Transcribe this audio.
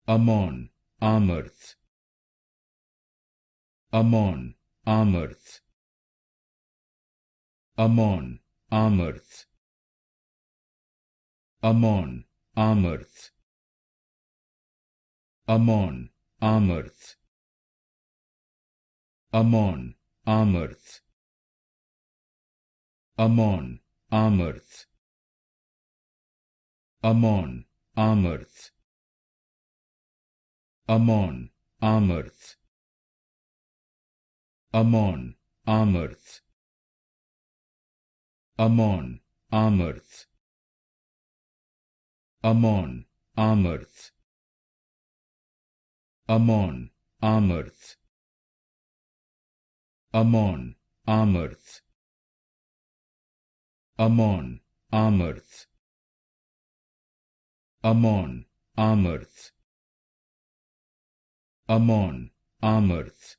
Amon Amarth, Amon Amarth, Amon Amarth, Amon Amarth, Amon Amarth, Amon Amarth, Amon Amarth, Amon Amarth, Amon Amarth, Amon Amarth, Amon Amarth, Amon Amarth, Amon Amarth, Amon Amarth, Amon Amarth, Amon Amarth, Amon Amarth,